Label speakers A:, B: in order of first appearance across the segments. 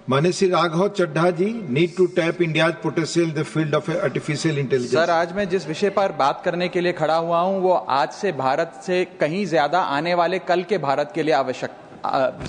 A: माननीय Shri Raghav Chadha ji, need to tap India's potential in the field of artificial intelligence.
B: Sir, आज मैं जिस विषय पर बात करने के लिए खड़ा हुआ हूं वो आज से भारत से कहीं ज्यादा आने वाले कल के भारत के लिए आवश्यक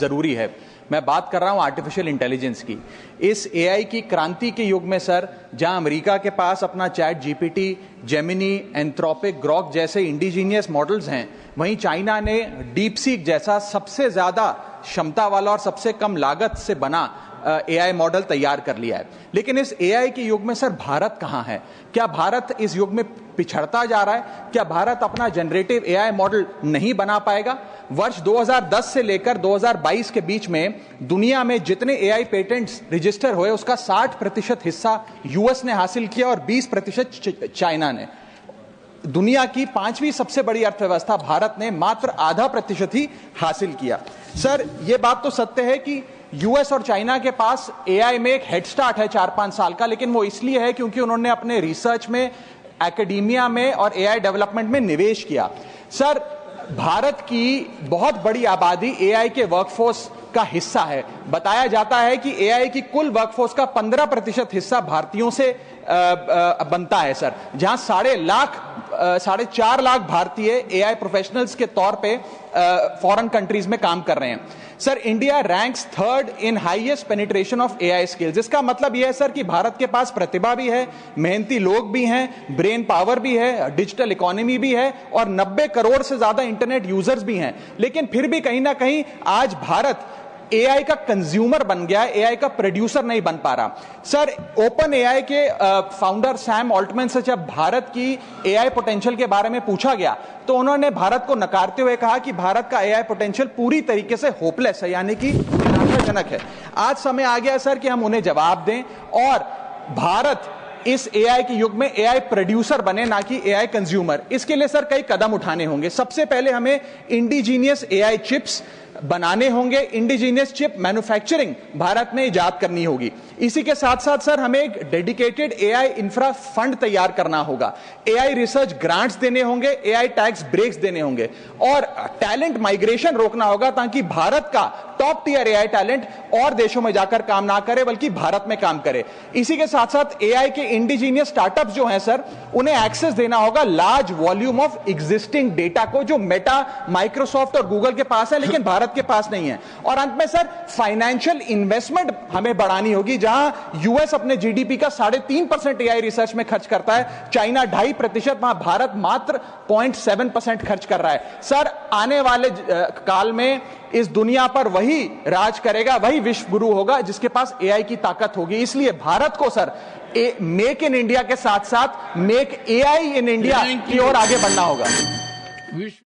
B: जरूरी है। मैं बात कर रहा हूं आर्टिफिशियल इंटेलिजेंस की। इस एआई की क्रांति के युग में सर, जहां अमेरिका के पास अपना chat GPT, Gemini, Anthropic, Grok जैसे इंडिजीनियस मॉडल्स हैं, वहीं चाइना ने डीपसीक जैसा सबसे ज्यादा क्षमता वाला और सबसे कम लागत से बना एआई मॉडल तैयार कर लिया है। लेकिन इस एआई के युग में सर भारत कहां है? क्या भारत इस युग में पिछड़ता जा रहा है? क्या भारत अपना जनरेटिव एआई मॉडल नहीं बना पाएगा? वर्ष 2010 से लेकर 2022 के बीच में दुनिया में जितने एआई पेटेंट्स रजिस्टर हुए उसका 60% हिस्सा यूएस ने हासिल किया और 20% चाइना ने। दुनिया की 5वीं सबसे बड़ी अर्थव्यवस्था भारत ने मात्र आधा प्रतिशत ही हासिल किया। सर, यह बात तो सत्य है कि यूएस और चाइना के पास एआई में एक हेड स्टार्ट है 4-5 साल का, लेकिन वो इसलिए है क्योंकि उन्होंने अपने रिसर्च में, एकेडमिया में और एआई डेवलपमेंट में निवेश किया। सर, भारत की बहुत बड़ी आबादी एआई के वर्कफोर्स का हिस्सा है। बताया जाता है कि एआई की कुल वर्कफोर्स का 15% हिस्सा भारतीयों से बनता है सर, जहां 4.5 लाख भारतीय एआई प्रोफेशनल्स के तौर पे फॉरेन कंट्रीज में काम कर रहे हैं। Sir, India ranks 3rd in highest penetration of AI skills. इसका मतलब यह है सर कि भारत के पास प्रतिभा भी है, मेहनती लोग भी हैं, ब्रेन पावर भी है, डिजिटल इकोनॉमी भी है और 90 करोड़ से ज्यादा इंटरनेट यूजर्स भी हैं। लेकिन फिर भी कहीं ना कहीं आज भारत एआई का कंज्यूमर बन गया है, एआई का प्रोड्यूसर नहीं बन पा रहा। सर, ओपन एआई के फाउंडर सैम ऑल्टमैन से जब भारत की एआई पोटेंशियल के बारे में पूछा गया तो उन्होंने भारत को नकारते हुए कहा कि भारत का एआई पोटेंशियल पूरी तरीके से होपलेस है, यानी कि निराशाजनक है। आज समय आ गया सर कि हम उन्हें जवाब दें और भारत इस एआई के युग में एआई प्रोड्यूसर बने, ना कि एआई कंज्यूमर। इसके लिए सर कई कदम उठाने होंगे। सबसे पहले हमें इंडिजीनियस एआई चिप्स बनाने होंगे, इंडिजीनियस चिप मैन्युफैक्चरिंग भारत में इजाद करनी होगी। इसी के साथ साथ सर हमें एक डेडिकेटेड एआई इंफ्रा फंड तैयार करना होगा, एआई रिसर्च ग्रांट्स देने होंगे, एआई टैक्स ब्रेक्स देने होंगे और टैलेंट माइग्रेशन रोकना होगा ताकि भारत का टॉप टियर एआई टैलेंट और देशों में जाकर काम ना करे बल्कि भारत में काम करे। इसी के साथ साथ एआई के इंडिजीनियस स्टार्टअप्स जो हैं सर, उन्हें एक्सेस देना होगा large volume of existing data को, जो मेटा, माइक्रोसॉफ्ट और गूगल के पास है लेकिन भारत के पास नहीं है। और अंत में सर फाइनेंशियल इन्वेस्टमेंट हमें बढ़ानी होगी, जहां यूएस अपने जीडीपी का 3.5% एआई रिसर्च में खर्च करता है, चाइना 2.5%, वहां भारत मात्र 0.7% खर्च कर रहा है। सर, आने वाले काल में इस दुनिया पर वही राज करेगा, वही विश्व गुरु होगा जिसके पास एआई की ताकत होगी। इसलिए भारत को सर मेक इन इंडिया के साथ साथ मेक एआई इन इंडिया की ओर आगे बढ़ना होगा।